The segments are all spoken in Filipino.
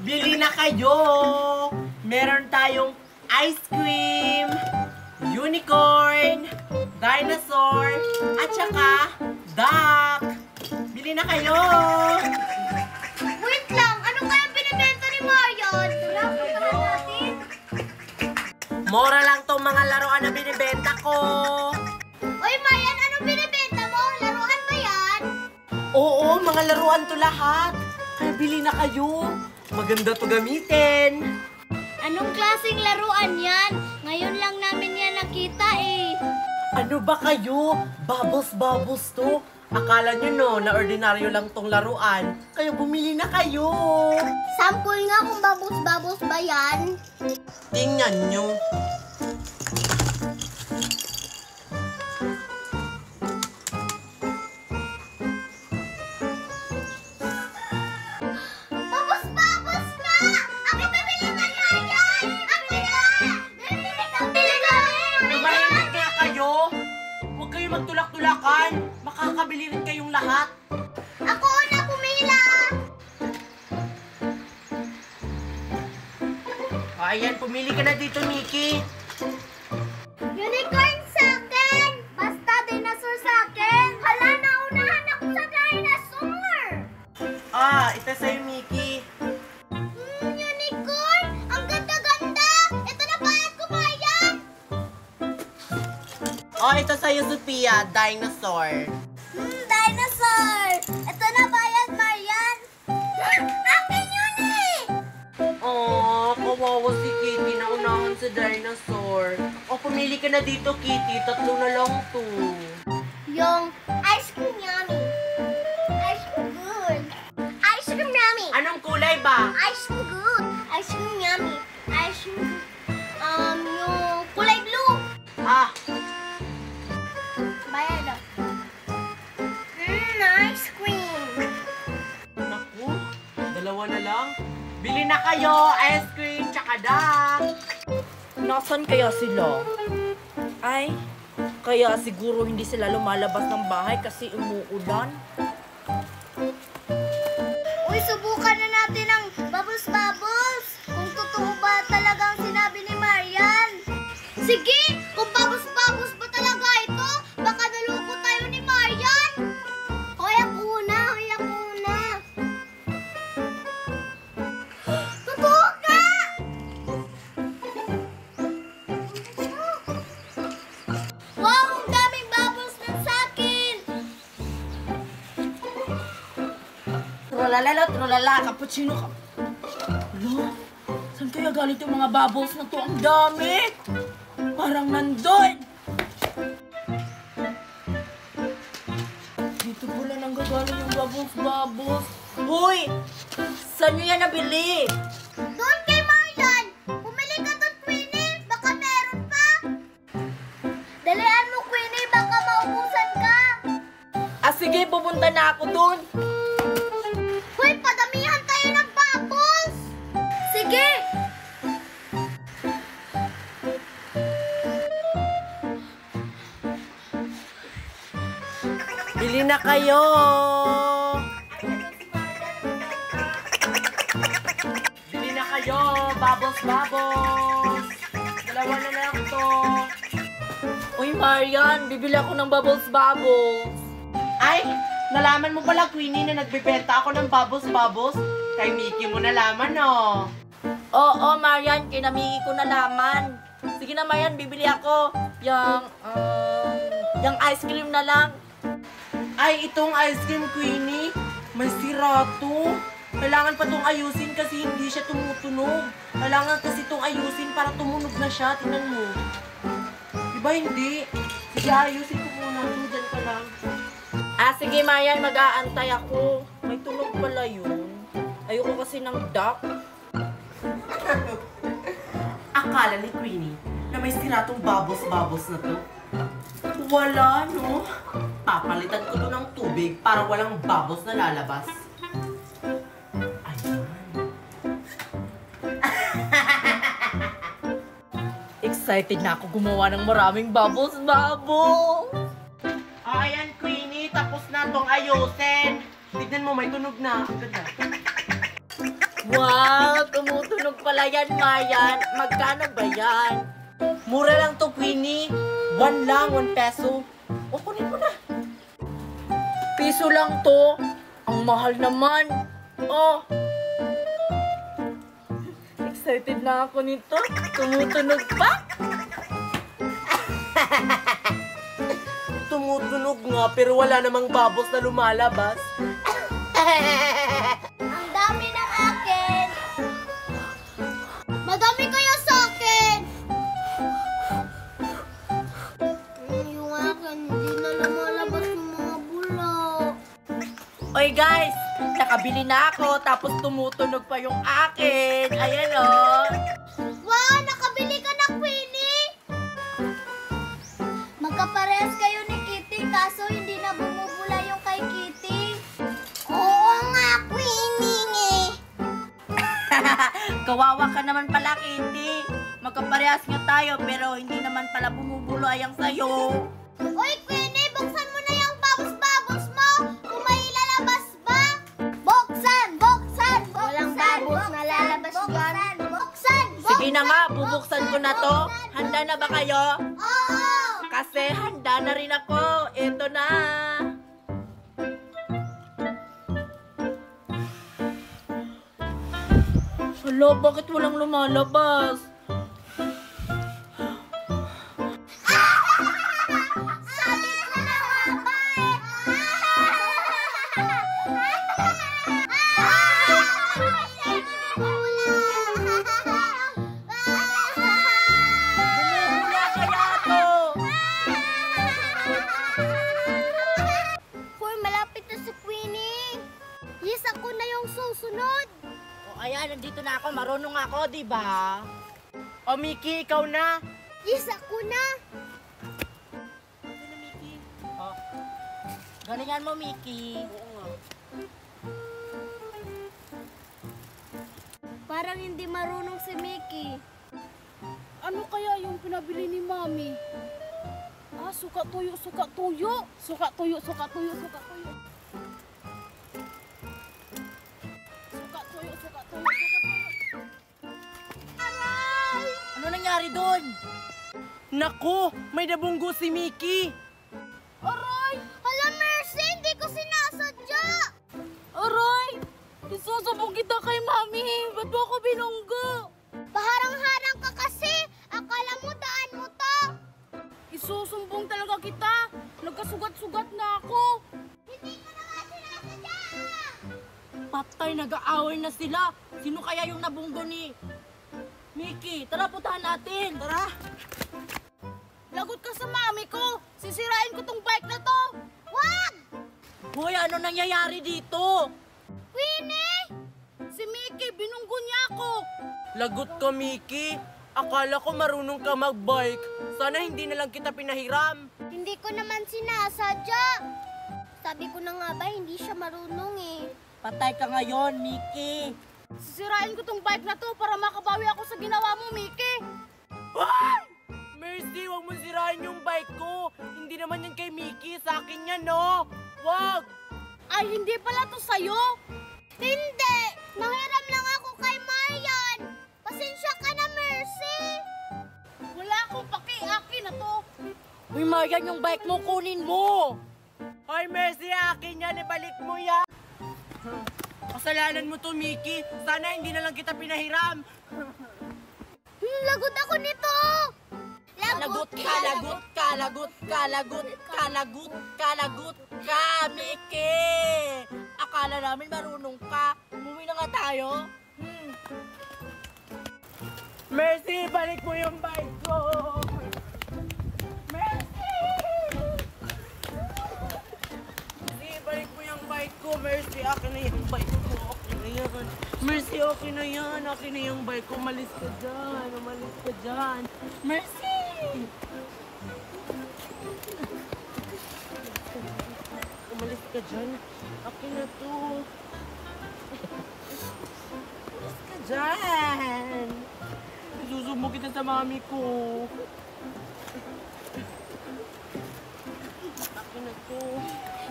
Bili na kayo! Meron tayong ice cream, unicorn, dinosaur, at saka duck. Bili na kayo! Wait lang! Ano kaya binibenta ni Marian? Tara natin. Mura lang tong mga laruan na binibenta ko. Oy, Marian! Anong binibenta mo? Laruan ba yan? Oo, mga laruan to lahat. Kaya bili na kayo. Maganda to gamitin. Anong klaseng laruan yan? Ngayon lang namin yan nakita eh. Ano ba kayo? Bubbles to. Akala nyo no, na ordinaryo lang tong laruan. Kaya bumili na kayo. Sample nga kung bubbles ba yan? Tingnan nyo. Bubbles nga! Ako bibili na yan! Ako na! Bili kami! Lumayan kaya kayo. Huwag kayo magtulak-tulakan. Makakabili rin kayong lahat. Ako na pumila! Ayan, pumili ka na dito, Nikki. Unicorn sa akin! Basta dinosaur sa akin! Hala, naunahan ako sa dinosaur! Ito sa'yo, Mickey. Unicorn! Ang ganda-ganda! Ito na bayad ko ba yan? Ito sa'yo, Sophia, dinosaur. Dinosaur! Ito na bayad, Marian! Akin yun eh! Kawawa si Kitty. Naunahan sa dinosaur. Pumili ka na dito, Kitty. 3 na lang to. Yung ice cream yummy. Ice cream good. Ice cream yummy. Anong kulay ba? Ice cream good. Ice cream yummy. Ice cream, yung kulay blue. Bayad ah. Ice cream. Naku, 2 na lang. Bili na kayo, ice cream, tsaka duck. Nasaan kaya sila? Ay, kaya siguro hindi sila lumalabas ng bahay kasi umuulan. Uy, subukan na natin ang bubbles. Kung totoo ba talagang sinabi ni Marian. Sige, kung bubbles ba talaga ito, baka naloko tayo ni Marian. Hoy, ako una. Totoo ka! Wow, ang daming bubbles na sa akin. Trulala, cappuccino ka. Hala, saan kaya galit yung mga bubbles na to? Ang dami! Parang nandun! Dito pala nang gagaling yung bubbles. Hoy! Saan nyo yan nabili? Doon kay Marian! Pumili ka doon, Queenie! Baka meron pa! Dalian mo, Queenie! Baka maubusan ka! Sige, pupunta na ako dun. Hoy, padamihan tayo ng bubbles! Sige! Bili na kayo. Bili na kayo, bubbles. 2 na lang to. Uy, Marian, bibili ako ng bubbles. Ay, nalaman mo pala, Queenie, na nagbebenta ako ng bubbles. Kay Mickey mo nalaman, no? Oo, Marian, kinamigi ko nalaman. Sige na, Marian, bibili ako. Yung ice cream na lang. Ay, itong ice cream, Queenie, may sira to. Kailangan pa itong ayusin kasi hindi siya tumutunog. Kailangan kasi itong ayusin para tumunog na siya. Tingnan mo. Diba hindi? Sige, ayusin ko muna. Diyan ka lang. Sige, Marian, mag-aantay ako. May tunog pala yun. Ayoko kasi ng duck. Akala ni Queenie na may sira tong bubbles na to. Wala, no? Papalitan ko to ng tubig para walang bubbles na lalabas. Ayan. Excited na ako gumawa ng maraming bubbles. Ayan, Queenie. Tapos na tong ayusin. Tignan mo, may tunog na. Ang ganda. Wow! Tumutunog pala yan, Marian. Magkano ba yan? Mura lang to, Queenie. 1 lang, 1 peso. O, kunin mo na. Piso lang to. Ang mahal naman. Oh. Excited na ako nito. Tumutunog pa. Tumutunog nga, pero wala namang bubbles na lumalabas. Ang dami ng akin. Madami kayo sa akin. Yung akin, hindi na lumalabas yung mga bulok. Oy guys, nakabili na ako tapos tumutunog pa yung akin. Ayan oh. Wow, nakabili ka na, Queenie! Magkaparehas kayo ni Kitty, kaso hindi na bumubula yung kay Kitty. Oo nga, Queenie! Kawawa ka naman pala, Kitty. Magkaparehas nga tayo pero hindi naman pala bumubulo ayang sayo. Uy, Queenie, buksan mo na yung bubbles-bubbles mo! Kung may lalabas ba? Buksan! Buksan! Walang bubbles na lalabas dyan. Buksan! Sige na nga, bubuksan ko na to. Handa na ba kayo? Oo! Kasi handa na rin ako. Ito na. Hala, bakit walang lumalabas? Sabi ko na nga ba Bumubula kaya to. Hoy, malapit na si Queenie. Yes, ako na yung susunod. O ayan, nandito na ako. Marunong ako, di ba? O, Mickey, ikaw na. Yes, ako na. Sino, Mickey? Oh. Galingan mo, Mickey. Parang hindi marunong si Mickey. Ano kaya yung pinabili ni Mami? Ah, suka tuyo, suka tuyo. Suka tuyo, suka tuyo, suka tuyo. Suka tuyo, suka tuyo, suka tuyo. Ano nangyari doon? Naku, may nabunggo si Mickey. Aray! Hala, Mercy, hindi ko sinasadya. Aray! Isusubong kita kay Mami. Ba't mo ako binunggo? Paharang-harang ka kasi. Akala mo daan mo to. Isusumbong talaga kita. Nagkasugat-sugat na ako. Hindi ko na nga sinasadya. Patay, nag-aaway na sila. Sino kaya yung nabunggo ni Mickey? Tara, putahan natin. Tara. Lagot ka sa Mami ko. Sisirain ko tong bike na to. Wag! Hoy, ano nangyayari dito? Queenie! Si Mickey, binunggo niya ako. Lagot ka, Mickey. Akala ko marunong ka magbike. Sana hindi na lang kita pinahiram. Hindi ko naman sinasadya. Sabi ko na nga ba, hindi siya marunong eh. Patay ka ngayon, Mickey. Sisirain ko tong bike na to para makabawi ako sa ginawa mo, Mickey. Ay! Mercy, huwag mo sirain yung bike ko. Hindi naman yan kay Mickey. Sa akin yan, no? Wag! Ay, hindi pala to sa'yo. Hindi! Nahiram lang ako kay Marian. Pasensya ka na, Mercy. Wala akong paki, akin na to. Uy, Marian, yung bike mo, kunin mo. Hoy, Mercy, akin yan. Ibalik mo yan. Kasalanan mo to, Mickey. Sana hindi na lang kita pinahiram. Lagot ako nito. Lagot ka, lagot ka, lagot ka, lagot ka, lagot ka, lagot ka, Mickey. Akala namin marunong ka. Umuwi na nga tayo. Mercy, balik mo yung bike ko. Mercy! Mercy, balik mo yung bike ko. Mercy, akin na yung bike ko. Okay na yan. Mercy, okay na yan. Akin na yung bike ko. Umalis ka dyan. Umalis ka dyan. Mercy! Umalis ka dyan. Akin na to. Umalis ka dyan. Isusubo kita sa mami ko. Akin na to.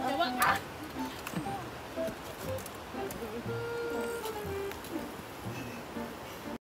Diba?